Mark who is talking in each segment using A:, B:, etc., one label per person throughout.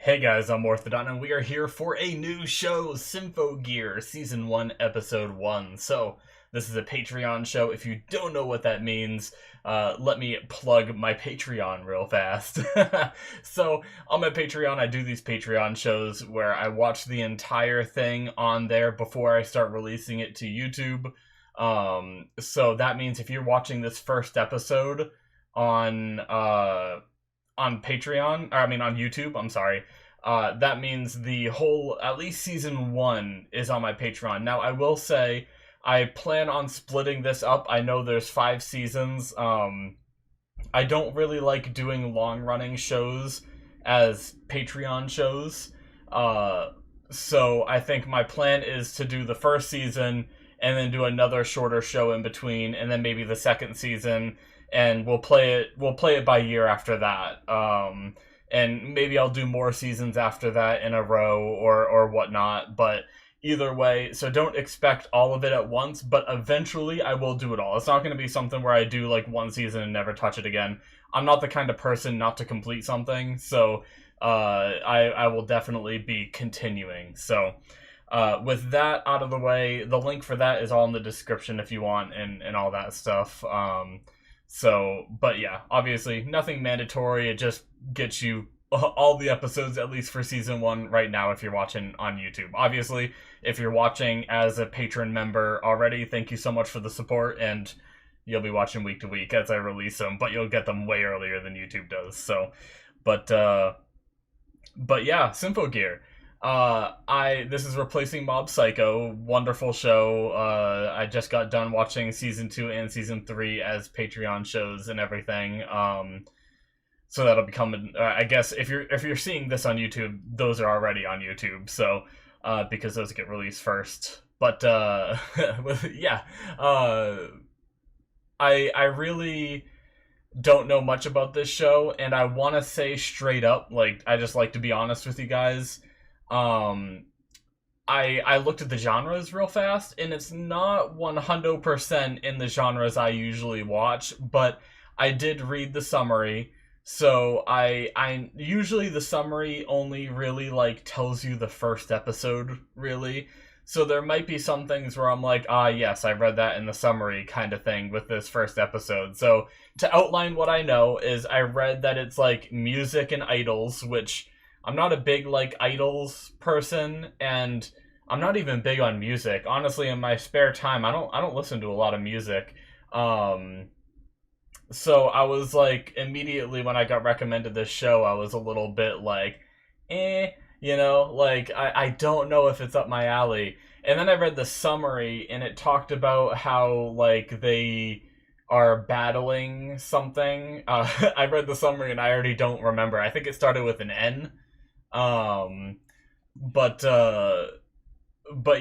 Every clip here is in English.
A: Hey guys, I'm Morthadon, and we are here for a new show, Symphogear, Season 1, Episode 1. So, this is a Patreon show. If you don't know what that means, let me plug my Patreon real fast. So, on my Patreon, I do these Patreon shows where I watch the entire thing on there before I start releasing it to YouTube. So that means if you're watching this first episode on Patreon, or I mean on YouTube, I'm sorry. That means the whole, at least season 1 is on my Patreon. Now, I will say, I plan on splitting this up. I know there's 5 seasons. I don't really like doing long-running shows as Patreon shows. So I think my plan is to do the first season, and then do another shorter show in between, and then maybe the second season, and we'll play it by year after that. And maybe I'll do more seasons after that in a row or whatnot. But either way, so don't expect all of it at once, but eventually I will do it all. It's not going to be something where I do like one season and never touch it again. I'm not the kind of person not to complete something, so I will definitely be continuing. So with that out of the way, the link for that is all in the description if you want, and all that stuff. But yeah, obviously nothing mandatory. It just gets you all the episodes, at least for season 1 right now if you're watching on YouTube. Obviously, if you're watching as a patron member already, thank you so much for the support, and you'll be watching week to week as I release them, but you'll get them way earlier than YouTube does. So, but yeah, Symphogear. This is replacing Mob Psycho. Wonderful show. I just got done watching season 2 and season 3 as Patreon shows and everything. So that'll be coming. I guess if you're seeing this on YouTube, those are already on YouTube. So, because those get released first. But yeah, I really don't know much about this show, and I want to say straight up, like, I just like to be honest with you guys. I looked at the genres real fast, and it's not 100% in the genres I usually watch, but I did read the summary. So I usually the summary only really like tells you the first episode, really. So there might be some things where I'm like, yes, I read that in the summary kind of thing with this first episode. So to outline what I know is I read that it's like music and idols, which I'm not a big like idols person, and I'm not even big on music. Honestly, in my spare time, I don't listen to a lot of music. So I was like, immediately when I got recommended this show, I was a little bit like, like I don't know if it's up my alley. And then I read the summary, and it talked about how like they are battling something. I read the summary and I already don't remember. I think it started with an N. But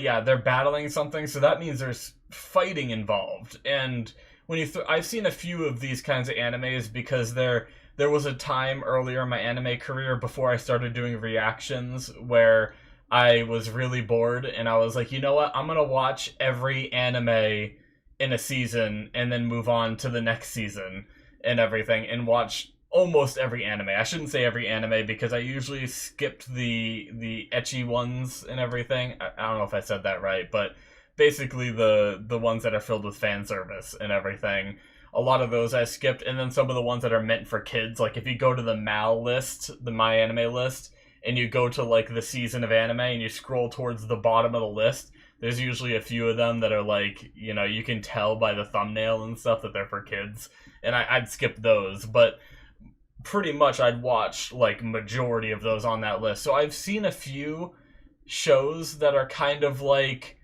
A: yeah, they're battling something, so that means there's fighting involved. And when I've seen a few of these kinds of animes because there was a time earlier in my anime career before I started doing reactions where I was really bored, and I was like, you know what, I'm gonna watch every anime in a season and then move on to the next season and everything, and watch almost every anime. I shouldn't say every anime because I usually skipped the ecchi ones and everything. I don't know if I said that right, but basically the ones that are filled with fan service and everything. A lot of those I skipped, and then some of the ones that are meant for kids. Like if you go to the MAL list, the My Anime list, and you go to like the season of anime and you scroll towards the bottom of the list, there's usually a few of them that are like, you can tell by the thumbnail and stuff that they're for kids, and I'd skip those, but pretty much I'd watch like majority of those on that list. So I've seen a few shows that are kind of like,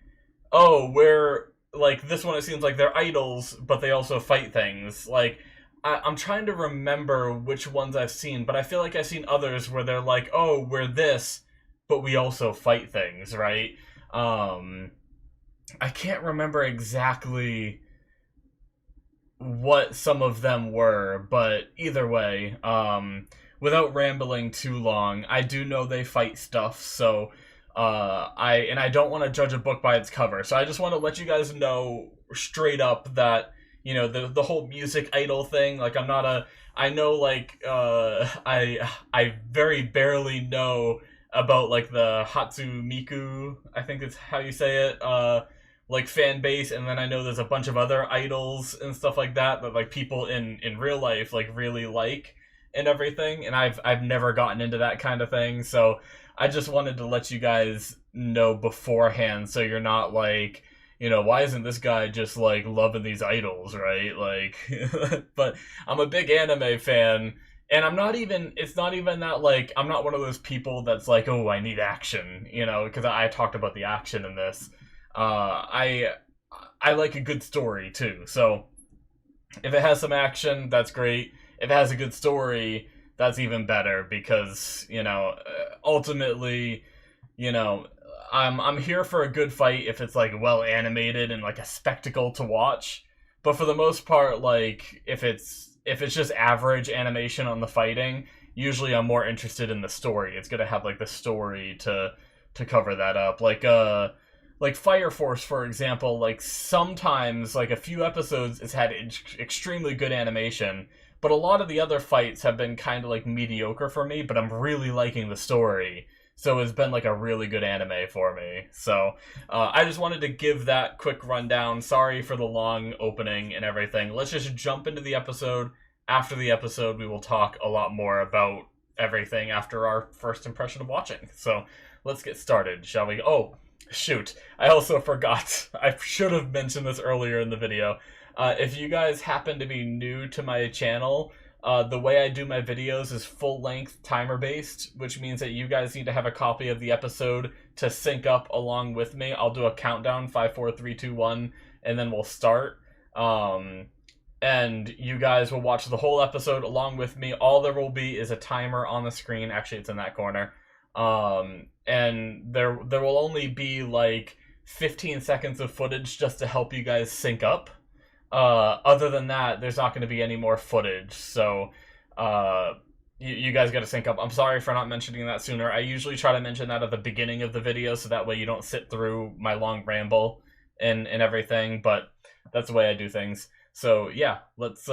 A: where like this one, it seems like they're idols, but they also fight things. Like I'm trying to remember which ones I've seen, but I feel like I've seen others where they're like, we're this, but we also fight things, right? I can't remember exactly what some of them were, but either way, without rambling too long, I do know they fight stuff, so I don't want to judge a book by its cover, so I just want to let you guys know straight up that you know, the whole music idol thing. Like, I'm not a, I know, like, I very barely know about, like, the Hatsumiku, I think it's how you say it, like, fan base, and then I know there's a bunch of other idols and stuff like that that, like, people in real life, like, really like and everything, and I've never gotten into that kind of thing, so I just wanted to let you guys know beforehand, so you're not like, you know, why isn't this guy just like loving these idols, right? Like, but I'm a big anime fan, and I'm not even, it's not even that, like, I'm not one of those people that's like, oh, I need action, you know, because I talked about the action in this. I like a good story too, so if it has some action, that's great. If it has a good story, that's even better because, you know, ultimately, you know, I'm here for a good fight if it's like well animated and like a spectacle to watch. But for the most part, like if it's just average animation on the fighting, usually I'm more interested in the story. It's gonna have like the story to cover that up. Like Fire Force, for example, like sometimes, like a few episodes, it's had extremely good animation, but a lot of the other fights have been kind of like mediocre for me, but I'm really liking the story. So it's been like a really good anime for me. So I just wanted to give that quick rundown. Sorry for the long opening and everything. Let's just jump into the episode. After the episode, we will talk a lot more about everything after our first impression of watching. So let's get started, shall we? Oh, shoot. I also forgot. I should have mentioned this earlier in the video. If you guys happen to be new to my channel, the way I do my videos is full-length timer-based, which means that you guys need to have a copy of the episode to sync up along with me. I'll do a countdown, 5, 4, 3, 2, 1, and then we'll start. And you guys will watch the whole episode along with me. All there will be is a timer on the screen. Actually, it's in that corner. And there will only be like 15 seconds of footage just to help you guys sync up. Other than that, there's not going to be any more footage, so you guys got to sync up. I'm sorry for not mentioning that sooner. I usually try to mention that at the beginning of the video, so that way you don't sit through my long ramble and everything, but that's the way I do things. So yeah, let's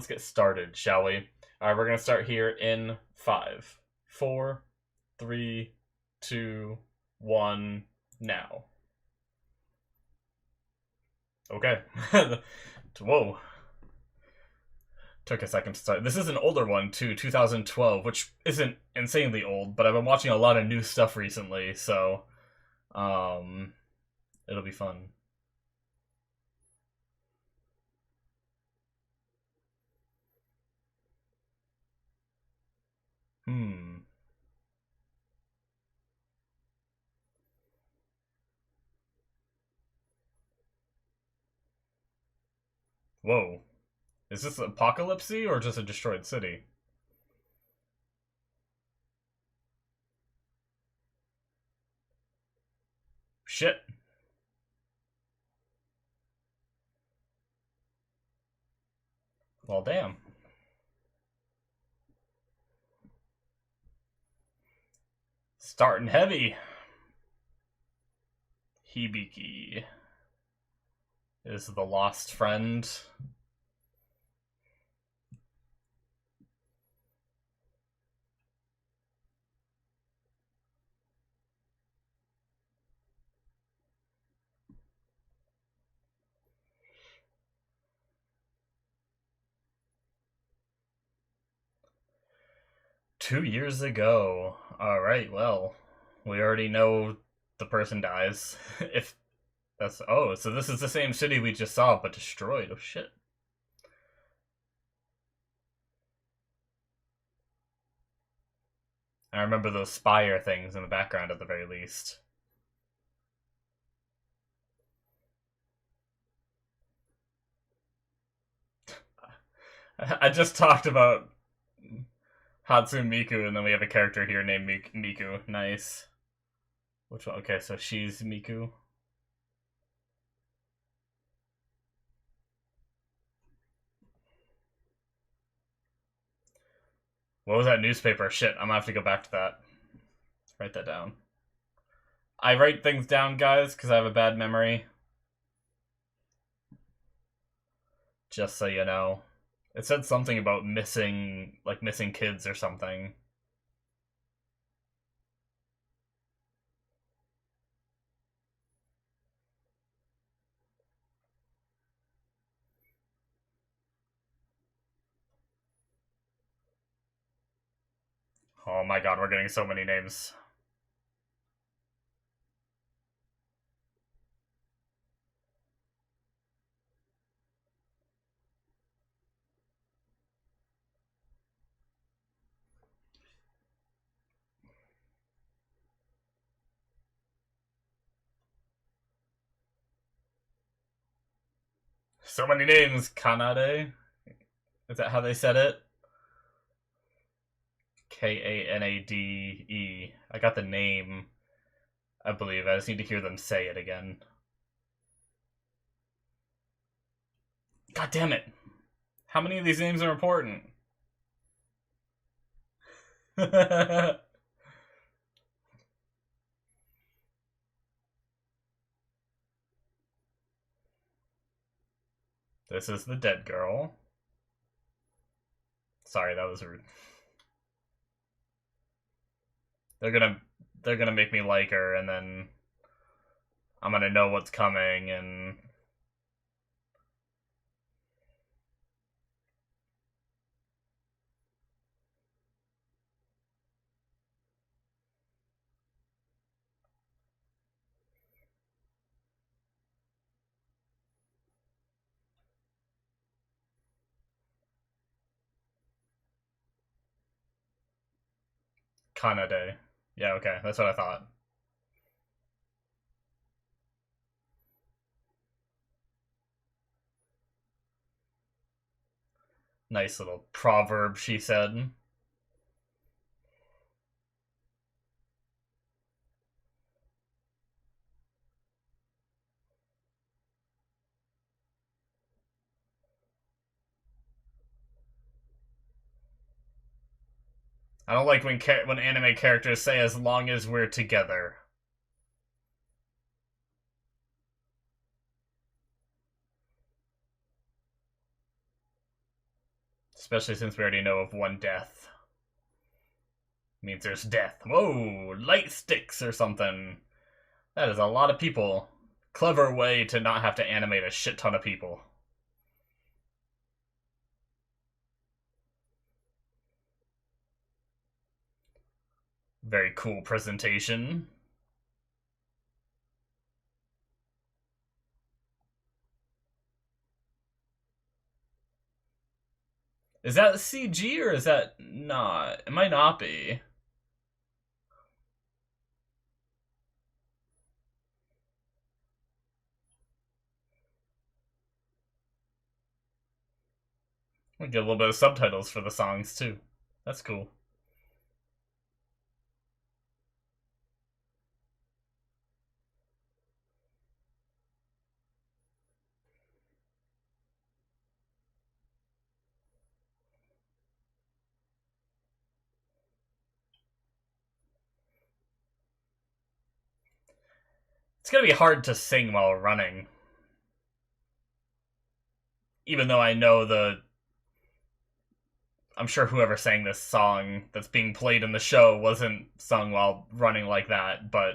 A: get started, shall we? Alright, we're going to start here in 5, 4, 3, 2, 1, now. Okay. Whoa. Took a second to start. This is an older one, too, 2012, which isn't insanely old, but I've been watching a lot of new stuff recently, so, it'll be fun. Whoa. Is this Apocalypse or just a destroyed city? Shit. Well, damn. Starting heavy. Hibiki is the lost friend. "2 years ago." Alright, well, we already know the person dies. If that's... Oh, so this is the same city we just saw, but destroyed. Oh, shit. I remember those spire things in the background at the very least. I just talked about Hatsune Miku, and then we have a character here named Miku. Nice. Which one? Okay, so she's Miku. What was that newspaper? Shit, I'm gonna have to go back to that. Write that down. I write things down, guys, because I have a bad memory. Just so you know. It said something about missing kids or something. Oh my god, we're getting so many names. So many names. Kanade? Is that how they said it? Kanade. I got the name, I believe. I just need to hear them say it again. God damn it. How many of these names are important? This is the dead girl. Sorry, that was rude. They're gonna make me like her, and then I'm gonna know what's coming, and Kanade. Yeah, okay, that's what I thought. Nice little proverb, she said. I don't like when anime characters say "as long as we're together." Especially since we already know of one death. Means there's death. Whoa, light sticks or something. That is a lot of people. Clever way to not have to animate a shit ton of people. Very cool presentation. Is that CG or is that not? It might not be. We get a little bit of subtitles for the songs too. That's cool. It's gonna be hard to sing while running. Even though I know I'm sure whoever sang this song that's being played in the show wasn't sung while running like that, but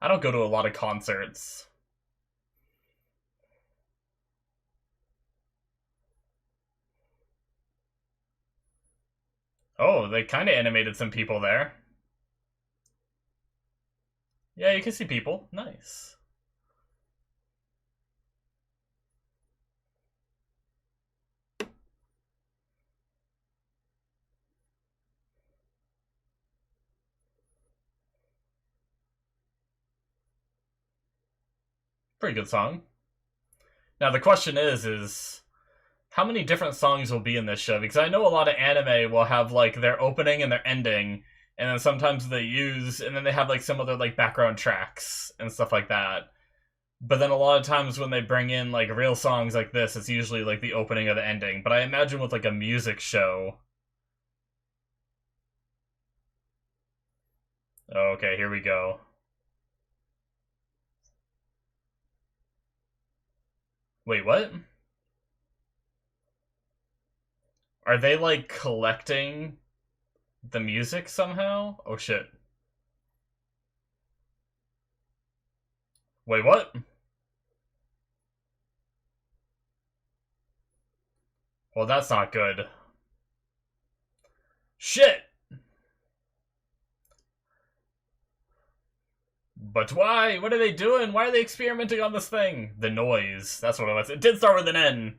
A: I don't go to a lot of concerts. Oh, they kind of animated some people there. Yeah, you can see people. Nice. Pretty good song. Now the question is how many different songs will be in this show? Because I know a lot of anime will have like their opening and their ending, and then sometimes and then they have like some other like background tracks and stuff like that. But then a lot of times when they bring in like real songs like this, it's usually like the opening or the ending. But I imagine with like a music show. Okay, here we go. Wait, what? Are they, like, collecting the music somehow? Oh, shit. Wait, what? Well, that's not good. Shit! But why? What are they doing? Why are they experimenting on this thing? The noise. That's what it was. It did start with an N.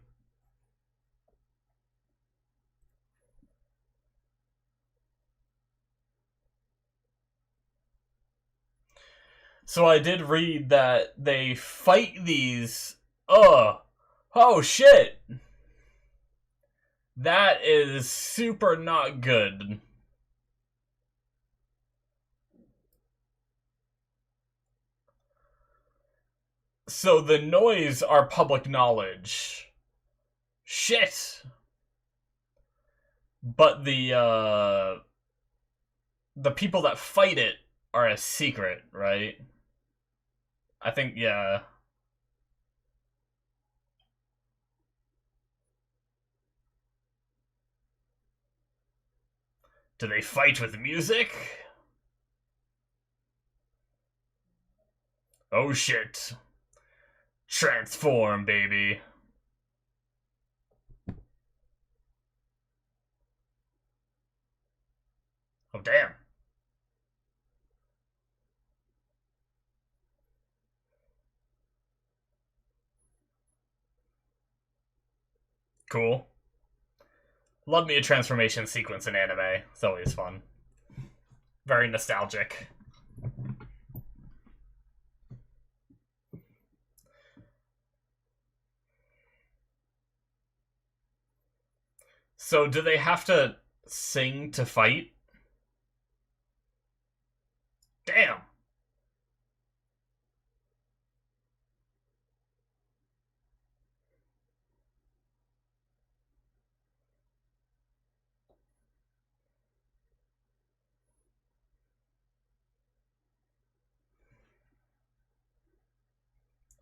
A: So I did read that they fight these. Ugh. Oh shit. That is super not good. So the noise are public knowledge. Shit. But the people that fight it are a secret, right? I think, yeah. Do they fight with music? Oh shit. Transform, baby. Oh damn. Cool. Love me a transformation sequence in anime. It's always fun. Very nostalgic. So, do they have to sing to fight? Damn.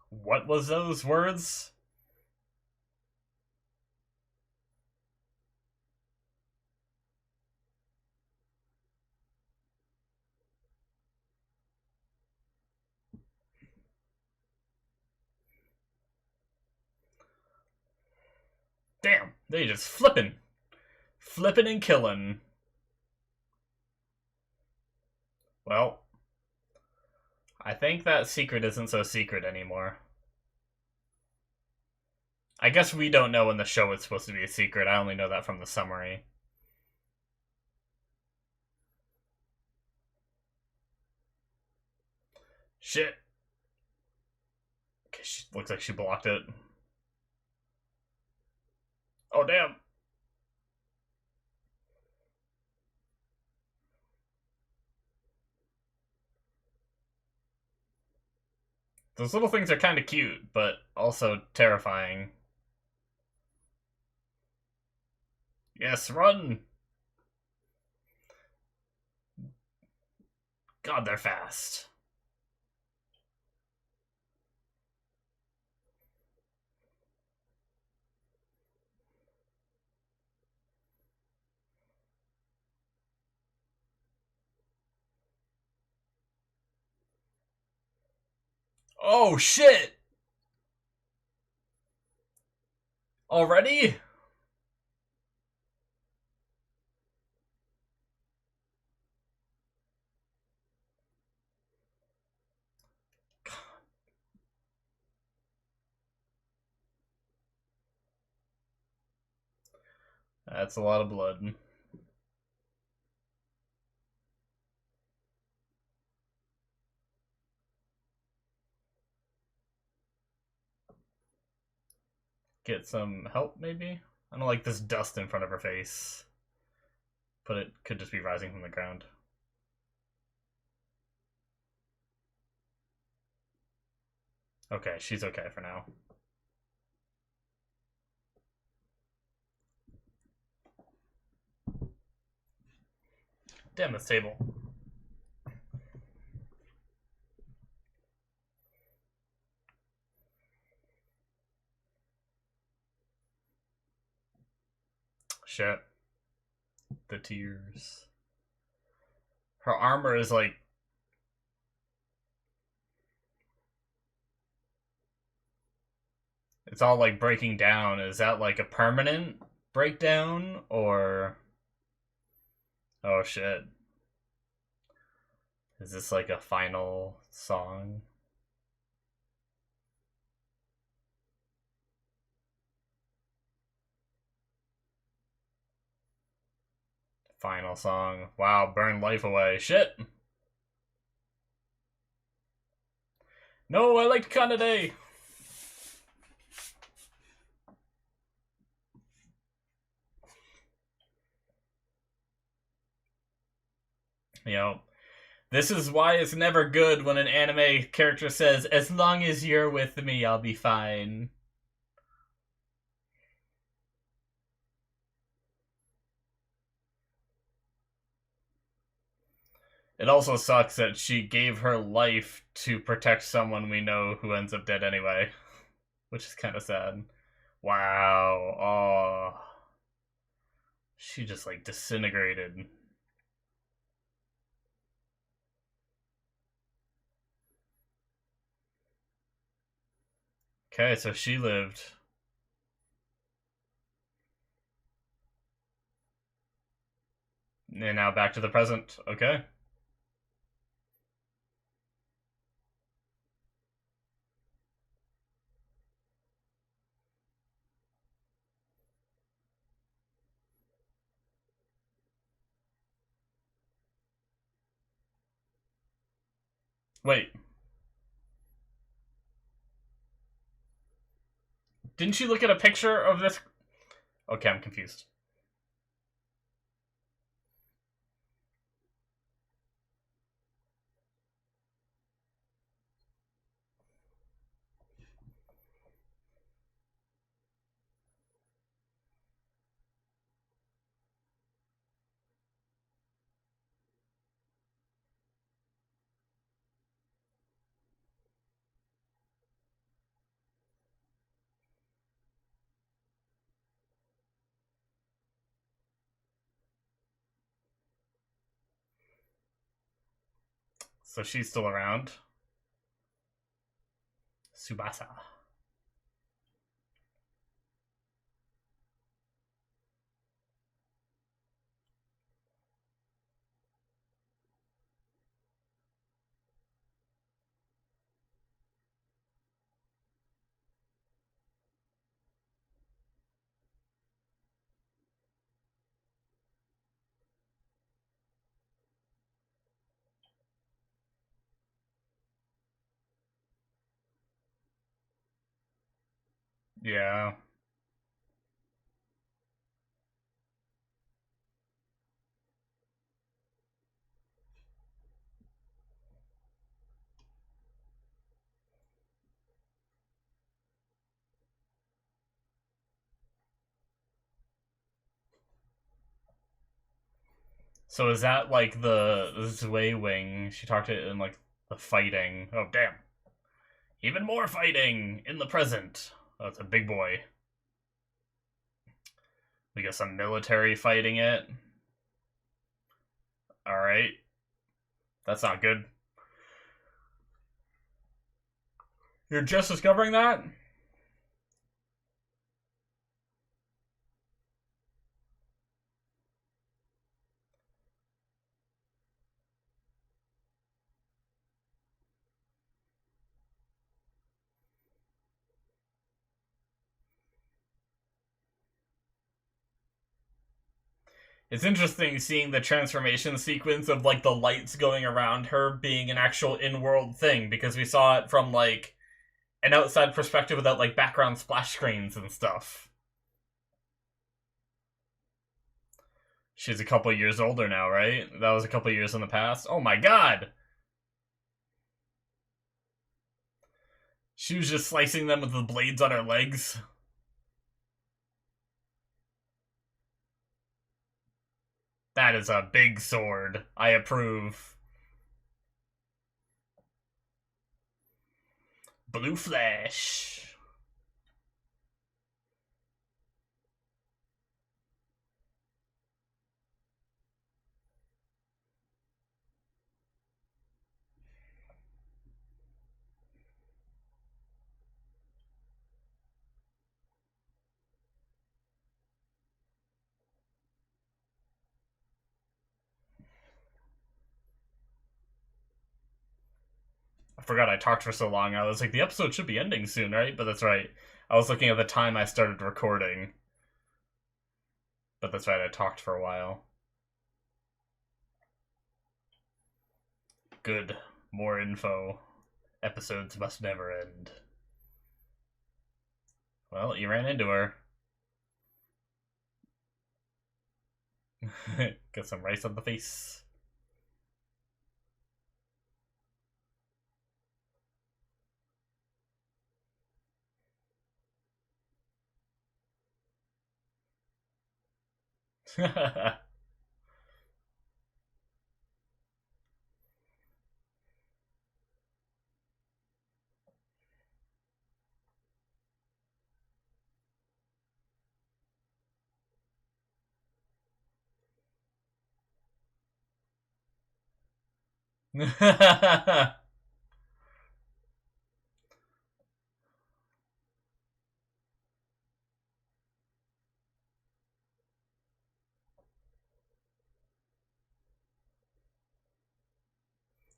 A: What was those words? Damn, they just flipping. Flipping and killing. Well, I think that secret isn't so secret anymore. I guess we don't know in the show it's supposed to be a secret. I only know that from the summary. Shit. Okay, looks like she blocked it. Oh, damn. Those little things are kind of cute, but also terrifying. Yes, run! God, they're fast. Oh, shit! Already? That's a lot of blood. Get some help, maybe? I don't like this dust in front of her face. But it could just be rising from the ground. Okay, she's okay for now. Damn this table. Shit. The tears. Her armor is like... It's all like breaking down. Is that like a permanent breakdown? Or... Oh shit. Is this like a final song? Final song. Wow, burn life away. Shit! No, I liked Kanade! You know, this is why it's never good when an anime character says, as long as you're with me, I'll be fine. It also sucks that she gave her life to protect someone we know who ends up dead anyway. Which is kind of sad. Wow. Oh. She just, like, disintegrated. Okay, so she lived. And now back to the present. Okay. Wait. Didn't she look at a picture of this? Okay, I'm confused. So she's still around. Tsubasa. Yeah. So is that like the Zwei wing? She talked it in like the fighting. Oh damn! Even more fighting in the present. Oh, it's a big boy. We got some military fighting it. All right, that's not good. You're just discovering that? It's interesting seeing the transformation sequence of like the lights going around her being an actual in-world thing, because we saw it from like an outside perspective without like background splash screens and stuff. She's a couple years older now, right? That was a couple years in the past. Oh my god! She was just slicing them with the blades on her legs. That is a big sword. I approve. Blue Flash. I forgot I talked for so long. I was like, the episode should be ending soon, right? But that's right. I was looking at the time I started recording. But that's right, I talked for a while. Good. More info. Episodes must never end. Well, you ran into her. Got some rice on the face.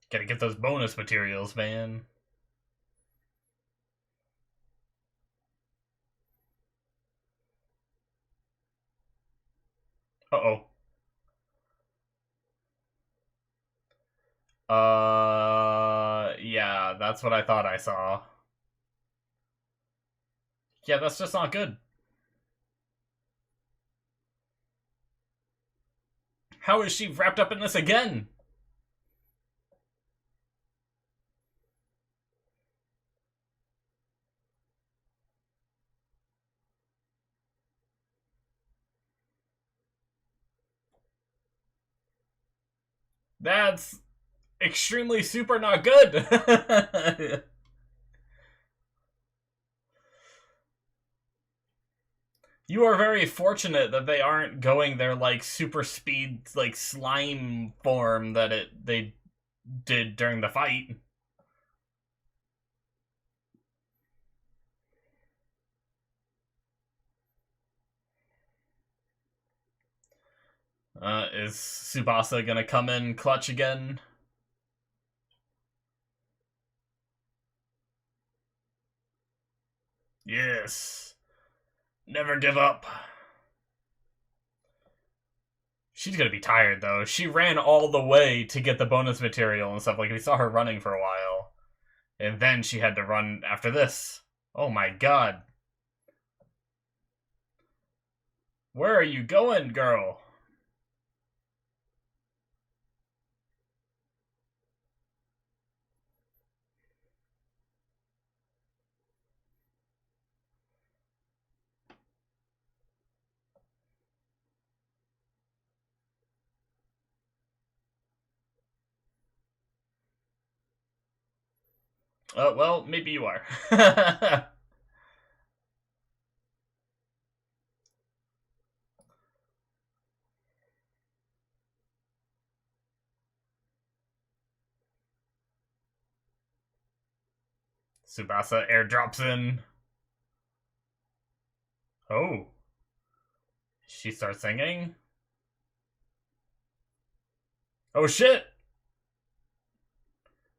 A: Gotta get those bonus materials, man. Uh-oh. Yeah, that's what I thought I saw. Yeah, that's just not good. How is she wrapped up in this again? That's extremely super not good. You are very fortunate that they aren't going their like super speed like slime form that they did during the fight. Is Tsubasa gonna come in clutch again? Yes. Never give up. She's gonna be tired, though. She ran all the way to get the bonus material and stuff. Like, we saw her running for a while. And then she had to run after this. Oh my god. Where are you going, girl? Well, maybe you are. Tsubasa airdrops in. Oh. She starts singing. Oh shit!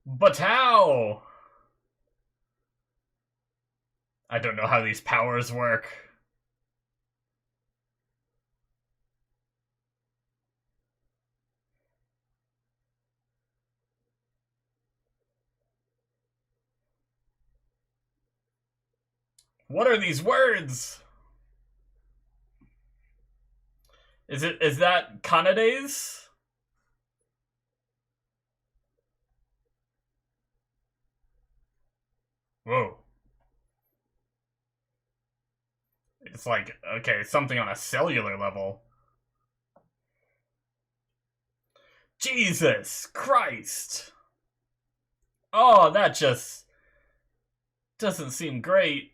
A: But how? I don't know how these powers work. What are these words? Is that Kanade's? Whoa. It's like, okay, something on a cellular level. Jesus Christ! Oh, that just doesn't seem great.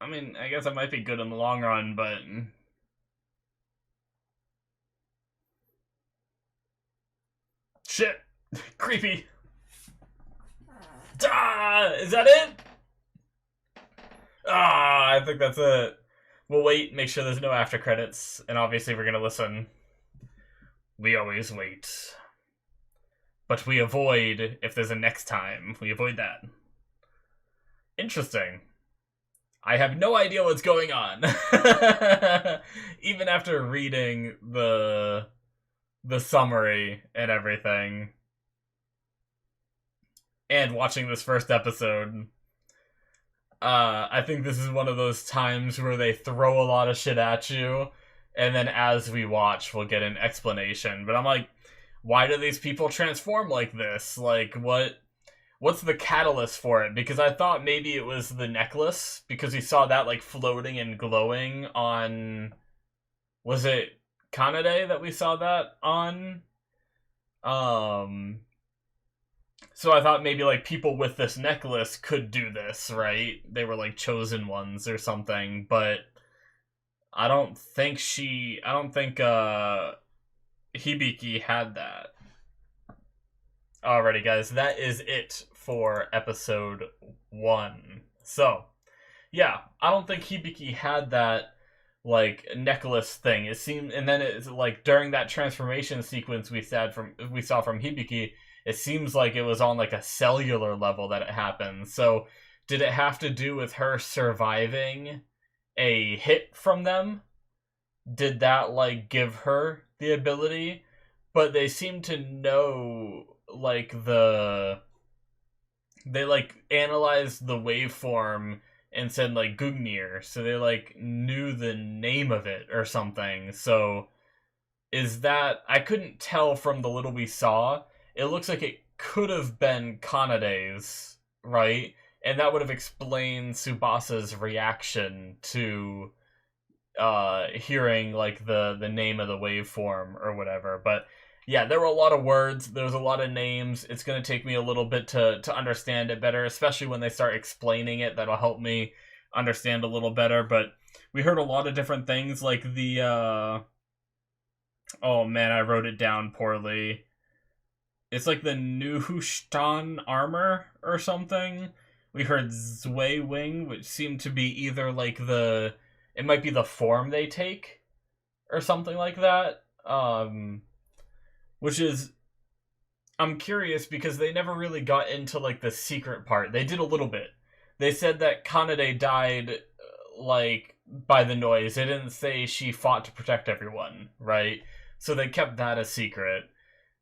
A: I mean, I guess it might be good in the long run, but... Shit! Creepy! Ah, is that it? Ah, I think that's it. We'll wait, make sure there's no after credits, and obviously we're gonna listen. We always wait. but we avoid, if there's a next time, we avoid that. Interesting. I have no idea what's going on. Even after reading the summary and everything, and watching this first episode, I think this is one of those times where they throw a lot of shit at you, and then as we watch, we'll get an explanation. But I'm like, why do these people transform like this? Like, what's the catalyst for it? Because I thought maybe it was the necklace, because we saw that, like, floating and glowing on... Was it Kanade that we saw that on? So I thought maybe, like, people with this necklace could do this, right? They were, like, chosen ones or something, but I don't think Hibiki had that. Alrighty, guys, that is it for episode 1. So, yeah, I don't think Hibiki had that, like, necklace thing. It seemed, and then it's like during that transformation sequence we saw from Hibiki, it seems like it was on like a cellular level that it happened. So, did it have to do with her surviving a hit from them? Did that, like, give her the ability? But they seem to know, like, they, like, analyzed the waveform and said, like, Gugnir, so they, like, knew the name of it or something. So, is that... I couldn't tell from the little we saw. It looks like it could have been Kanade's, right? And that would have explained Tsubasa's reaction to hearing, like, the name of the waveform or whatever. But yeah, there were a lot of words, there was a lot of names. It's going to take me a little bit to understand it better, especially when they start explaining it. That'll help me understand a little better. But we heard a lot of different things, like the oh man, I wrote it down poorly. It's like the Nuhushtan armor or something. We heard Zwei Wing, which seemed to be either like it might be the form they take or something like that. Which is, I'm curious because they never really got into, like, the secret part. They did a little bit. They said that Kanade died, like, by the noise. They didn't say she fought to protect everyone, right? So they kept that a secret.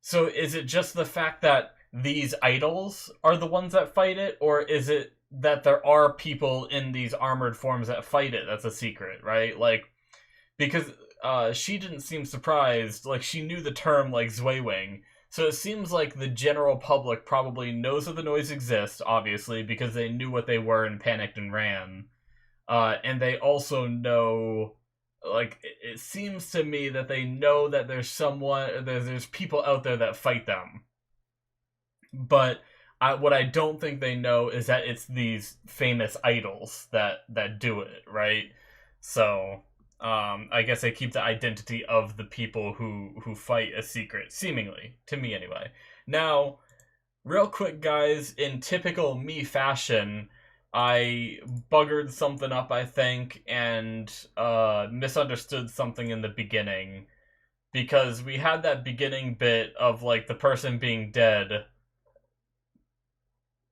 A: So is it just the fact that these idols are the ones that fight it, or is it that there are people in these armored forms that fight it that's a secret, right? Like, because she didn't seem surprised. Like, she knew the term, like, Zweiwing. So it seems like the general public probably knows that the noise exists, obviously, because they knew what they were and panicked and ran. And they also know, like, it seems to me that they know that there's people out there that fight them. But what I don't think they know is that it's these famous idols that do it, right? So... I guess they keep the identity of the people who fight a secret, seemingly, to me anyway. Now, real quick, guys, in typical me fashion, I buggered something up, I think, and misunderstood something in the beginning. Because we had that beginning bit of, like, the person being dead,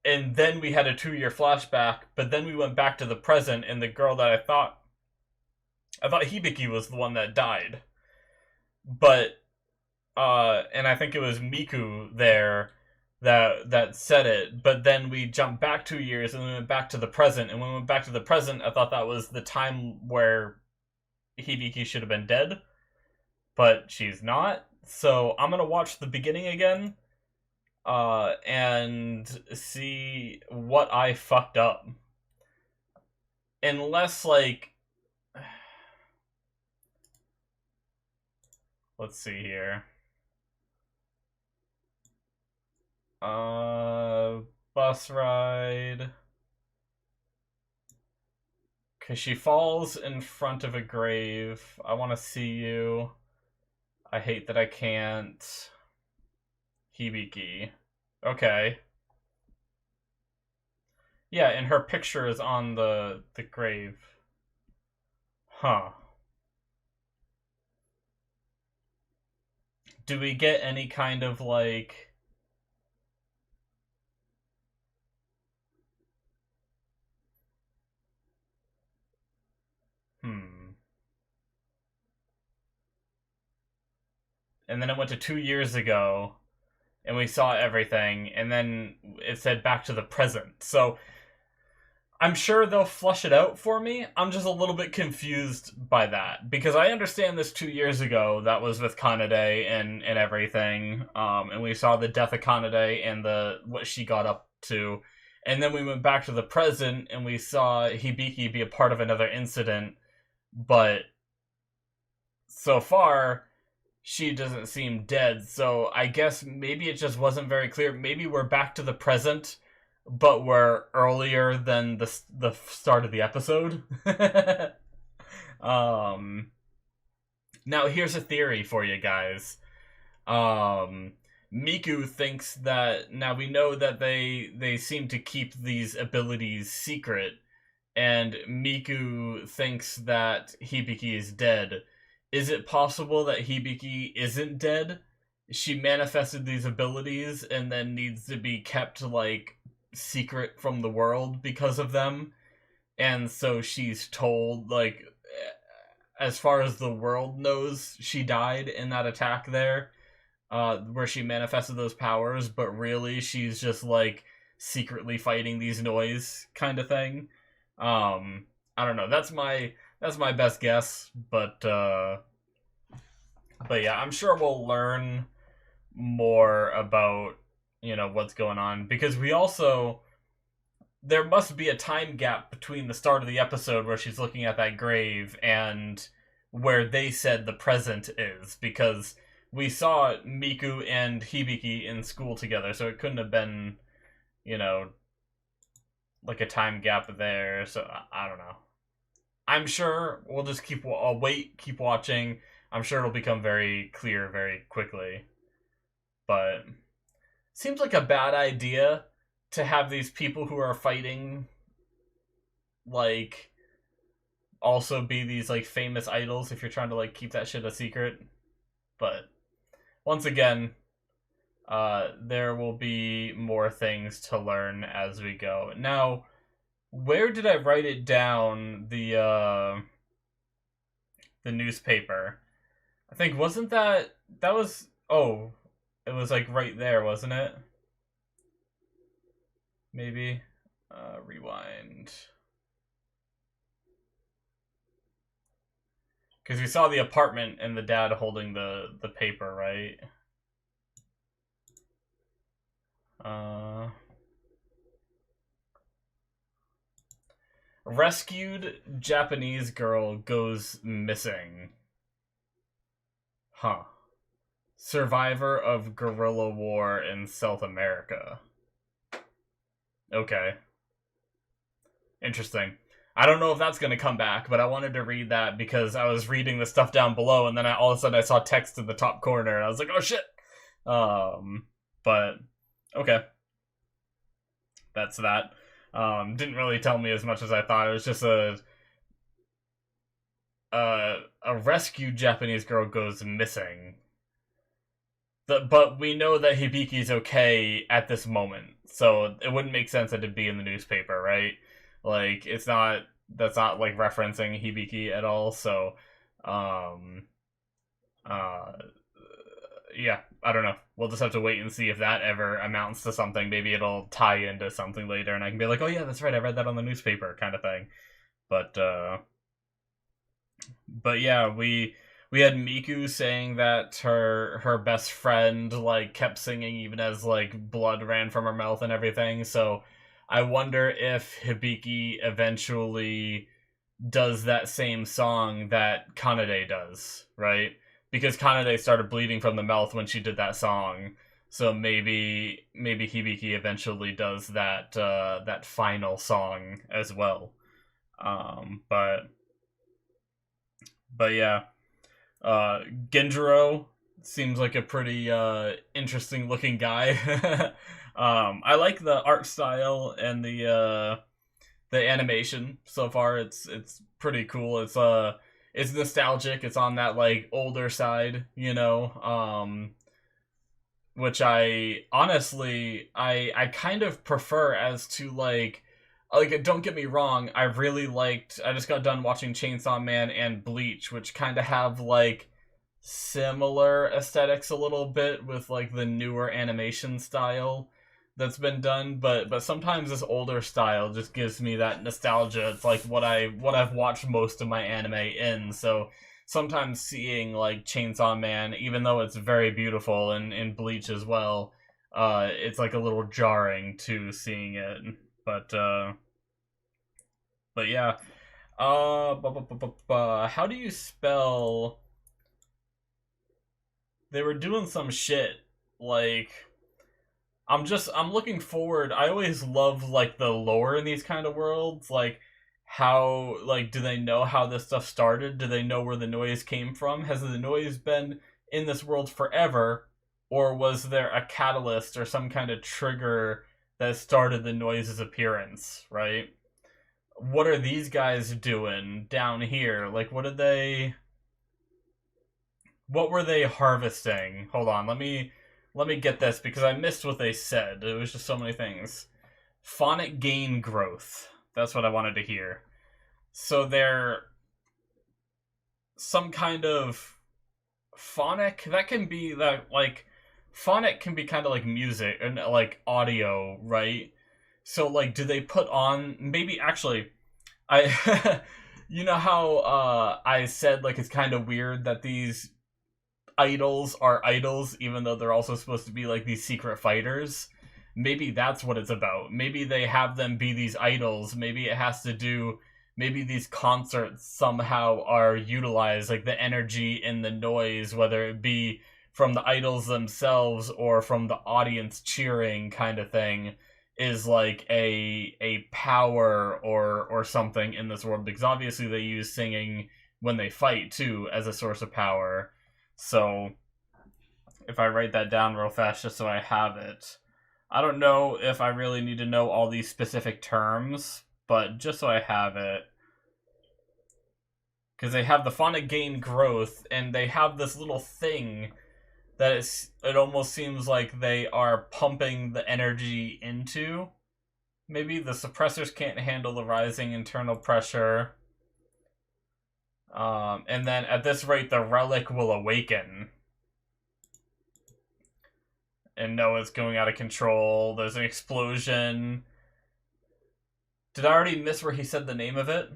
A: and then we had a 2-year flashback, but then we went back to the present, and the girl that I thought Hibiki was the one that died. But, and I think it was Miku there that said it, but then we jumped back 2 years and we went back to the present, and when we went back to the present, I thought that was the time where Hibiki should have been dead, but she's not. So I'm gonna watch the beginning again, and see what I fucked up. Unless, like... Let's see here. Bus ride. Because she falls in front of a grave. I want to see you. I hate that I can't. Hibiki. Okay. Yeah, and her picture is on the grave. Huh. Do we get any kind of, like, Hmm. And then it went to 2 years ago, and we saw everything, and then it said back to the present. So I'm sure they'll flush it out for me. I'm just a little bit confused by that because I understand this 2 years ago. That was with Kanade and everything, and we saw the death of Kanade and the what she got up to, and then we went back to the present and we saw Hibiki be a part of another incident, but so far she doesn't seem dead. So I guess maybe it just wasn't very clear. Maybe we're back to the present but we're earlier than the start of the episode. um, Now here's a theory for you guys. Miku thinks that now we know that they seem to keep these abilities secret, and Miku thinks that Hibiki is dead. Is it possible that Hibiki isn't dead? She manifested these abilities and then needs to be kept like secret from the world because of them, and so she's told like as far as the world knows she died in that attack there, where she manifested those powers, but really she's just like secretly fighting these noise kind of thing. I don't know, that's my best guess, but yeah, I'm sure we'll learn more about what's going on, because we also there must be a time gap between the start of the episode where she's looking at that grave and where they said the present is, because we saw Miku and Hibiki in school together, so it couldn't have been like a time gap there. So I don't know. I'm sure we'll just I'll wait, keep watching. I'm sure it'll become very clear very quickly. But seems like a bad idea to have these people who are fighting like also be these like famous idols if you're trying to like keep that shit a secret. But once again, there will be more things to learn as we go. Now, where did I write it down? The newspaper. I think wasn't that was it was like right there, wasn't it? Maybe. Rewind. Because we saw the apartment and the dad holding the paper, right? Rescued Japanese girl goes missing. Huh. Survivor of guerrilla war in South America. Okay. Interesting. I don't know if that's going to come back, but I wanted to read that because I was reading the stuff down below, and then all of a sudden I saw text in the top corner, and I was like, oh shit! But, okay. That's that. Didn't really tell me as much as I thought. It was just a rescued Japanese girl goes missing. But we know that Hibiki's okay at this moment, so it wouldn't make sense that it'd be in the newspaper, right? Like, that's not like referencing Hibiki at all, so yeah, I don't know. We'll just have to wait and see if that ever amounts to something. Maybe it'll tie into something later and I can be like, oh yeah, that's right, I read that on the newspaper kind of thing. But yeah, we had Miku saying that her best friend like kept singing even as like blood ran from her mouth and everything. So I wonder if Hibiki eventually does that same song that Kanade does, right? Because Kanade started bleeding from the mouth when she did that song. So maybe Hibiki eventually does that that final song as well. But yeah. Genjiro seems like a pretty interesting looking guy. I like the art style and the animation so far. It's pretty cool. It's nostalgic. It's on that like older side, which I honestly I kind of prefer as to like like, don't get me wrong, I really liked, I just got done watching Chainsaw Man and Bleach, which kind of have, like, similar aesthetics a little bit with, like, the newer animation style that's been done, but sometimes this older style just gives me that nostalgia. It's like what I've watched most of my anime in, so sometimes seeing, like, Chainsaw Man, even though it's very beautiful, and in Bleach as well, it's, like, a little jarring to seeing it. But yeah. How do you spell? They were doing some shit like. I'm looking forward. I always love, like, the lore in these kind of worlds. Like, how, like, do they know how this stuff started? Do they know where the noise came from? Has the noise been in this world forever, or was there a catalyst or some kind of trigger that started the noise's appearance? Right. What are these guys doing down here? Like, what were they harvesting? Hold on, let me get this because I missed what they said. It was just so many things. Phonic gain growth. That's what I wanted to hear. So they're some kind of phonic that can be that, like, phonic can be kind of like music and, like, audio, right? So, like, do they put on, maybe actually I you know how I said, like, it's kind of weird that these idols are idols even though they're also supposed to be, like, these secret fighters? Maybe that's what it's about. Maybe they have them be these idols. Maybe it has to do, maybe these concerts somehow are utilized, like, the energy in the noise, whether it be from the idols themselves or from the audience cheering kind of thing, is like a power or something in this world, because obviously they use singing when they fight too as a source of power. So if I write that down real fast just so I have it, I don't know if I really need to know all these specific terms, but just so I have it, because they have the phonic gain growth, and they have this little thing that it almost seems like they are pumping the energy into. Maybe the suppressors can't handle the rising internal pressure. And then at this rate, the relic will awaken. And no, it's going out of control. There's an explosion. Did I already miss where he said the name of it?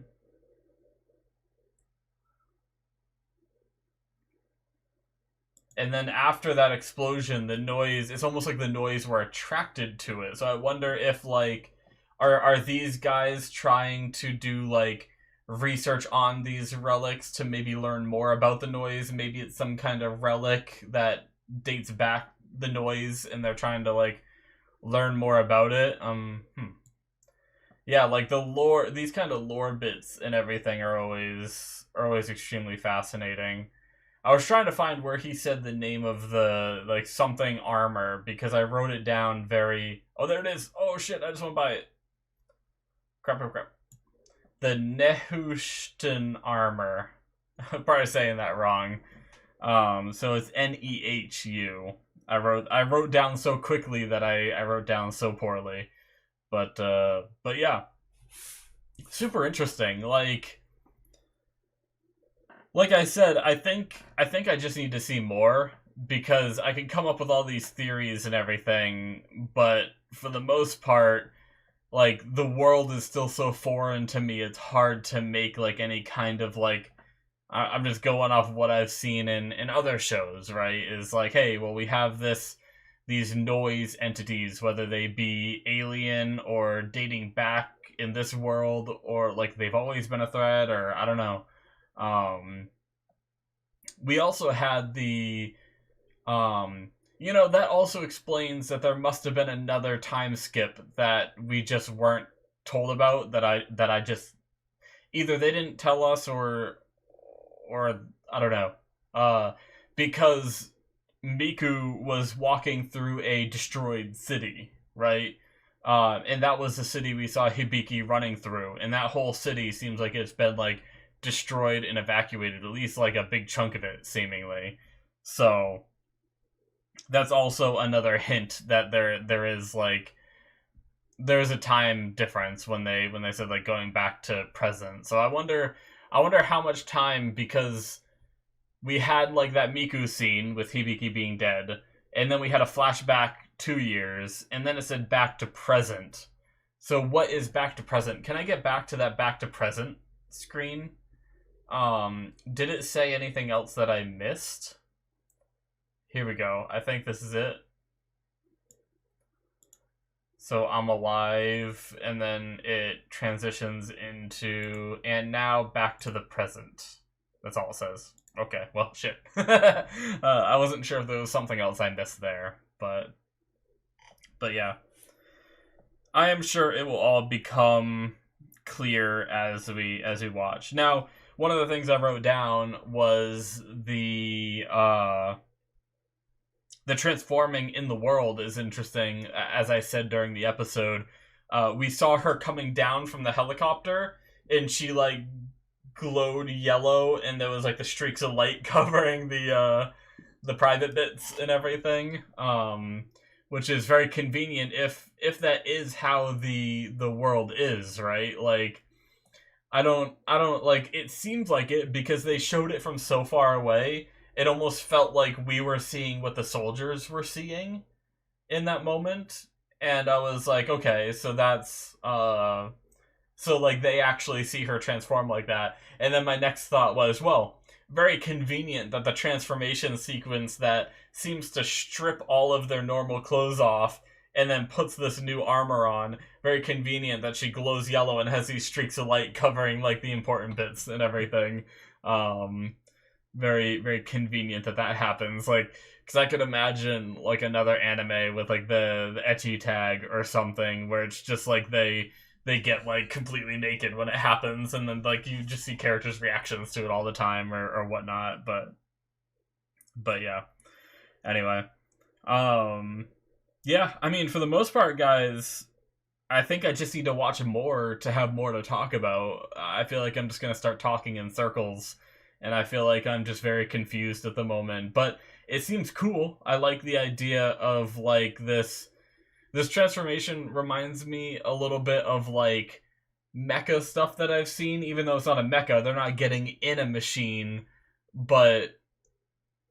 A: And then after that explosion, the noise, it's almost like the noise were attracted to it. So I wonder if, like, are these guys trying to do, like, research on these relics to maybe learn more about the noise? Maybe it's some kind of relic that dates back the noise and they're trying to, like, learn more about it. Yeah, like, the lore, these kind of lore bits and everything are always extremely fascinating. I was trying to find where he said the name of the, like, something armor, because I wrote it down very... Oh, there it is! Oh, shit, I just went by it. Crap. The Nehushtan armor. I'm probably saying that wrong. So it's Nehu. I wrote down so quickly that I wrote down so poorly. But yeah. Super interesting. Like I said, I think I just need to see more, because I can come up with all these theories and everything, but for the most part, like, the world is still so foreign to me, it's hard to make, like, any kind of, like, I'm just going off what I've seen in other shows, right? Is like, hey, well, we have these noise entities, whether they be alien or dating back in this world, or, like, they've always been a threat, or I don't know. We also had the, that also explains that there must have been another time skip that we just weren't told about, that I just, either they didn't tell us, or I don't know, because Miku was walking through a destroyed city, right? And that was the city we saw Hibiki running through, and that whole city seems like it's been, like, destroyed and evacuated, at least, like, a big chunk of it, seemingly. So that's also another hint that there is, like, there's a time difference when they said like going back to present. So I wonder how much time, because we had like that Miku scene with Hibiki being dead, and then we had a flashback 2 years, and then it said back to present. So what is back to present? Can I get back to that back to present screen? Did it say anything else that I missed? Here we go. I think this is it. So I'm alive, and then it transitions into, and now back to the present. That's all it says. Okay, well, shit. I wasn't sure if there was something else I missed there, but yeah. I am sure it will all become clear as we watch. Now, one of the things I wrote down was the transforming in the world is interesting. As I said during the episode, we saw her coming down from the helicopter, and she like glowed yellow, and there was like the streaks of light covering the private bits and everything, which is very convenient if that is how the world is, right? Like, I don't like, it seems like it because they showed it from so far away. It almost felt like we were seeing what the soldiers were seeing in that moment, and I was like, okay, so that's so like they actually see her transform like that. And then my next thought was, well, very convenient that the transformation sequence that seems to strip all of their normal clothes off and then puts this new armor on, very convenient that she glows yellow and has these streaks of light covering like the important bits and everything. Very, very convenient that happens. Like, because I could imagine like another anime with like the ecchi tag or something where it's just like they get like completely naked when it happens, and then like you just see characters' reactions to it all the time or whatnot. But yeah. Anyway, yeah. I mean, for the most part, guys, I think I just need to watch more to have more to talk about. I feel like I'm just gonna start talking in circles, and I feel like I'm just very confused at the moment. But it seems cool. I like the idea of like this transformation reminds me a little bit of like mecha stuff that I've seen, even though it's not a mecha. They're not getting in a machine, but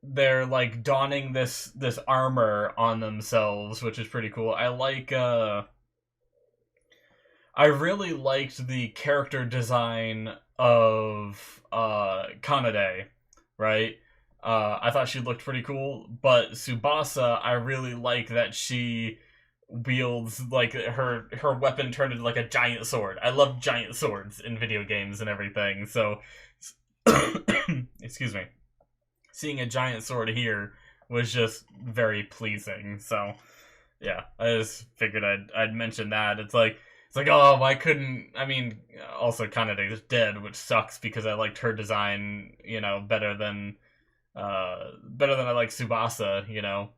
A: they're like donning this armor on themselves, which is pretty cool. I really liked the character design of Kanade, right? I thought she looked pretty cool, but Tsubasa, I really like that she wields like her weapon turned into like a giant sword. I love giant swords in video games and everything, so excuse me. Seeing a giant sword here was just very pleasing. So yeah, I just figured I'd mention that. It's like, oh, why couldn't, I mean, also Kanade is dead, which sucks because I liked her design, you know, better than I like Tsubasa, you know.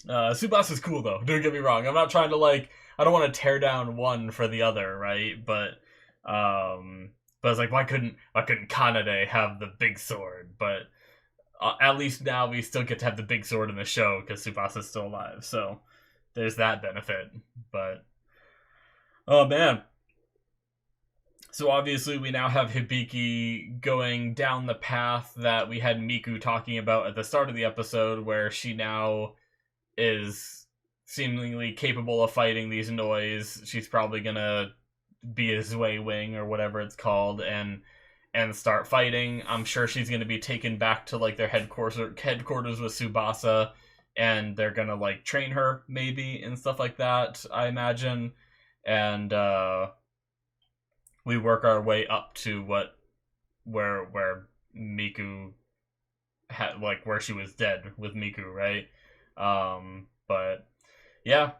A: Tsubasa's cool though, don't get me wrong. I'm not trying to like, I don't want to tear down one for the other, right? But it's like, why couldn't Kanade have the big sword? But at least now we still get to have the big sword in the show because Tsubasa's still alive, so there's that benefit. But oh man. So obviously we now have Hibiki going down the path that we had Miku talking about at the start of the episode, where she now is seemingly capable of fighting these Nois. She's probably gonna be a Zwei Wing or whatever it's called and start fighting. I'm sure she's gonna be taken back to like their headquarters with Tsubasa, and they're gonna like train her maybe and stuff like that, I imagine. And we work our way up to where Miku had, like, where she was dead with Miku, right? But yeah,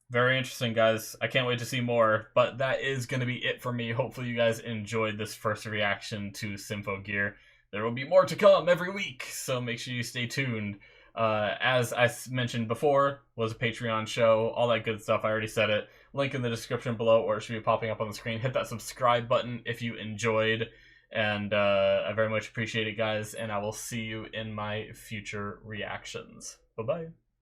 A: very interesting, guys. I can't wait to see more, but that is going to be it for me. Hopefully you guys enjoyed this first reaction to Symphogear. There will be more to come every week, so make sure you stay tuned. As I mentioned before, was a Patreon show, all that good stuff. I already said it. Link in the description below, or it should be popping up on the screen. Hit that subscribe button if you enjoyed, and I very much appreciate it, guys, and I will see you in my future reactions. Bye-bye.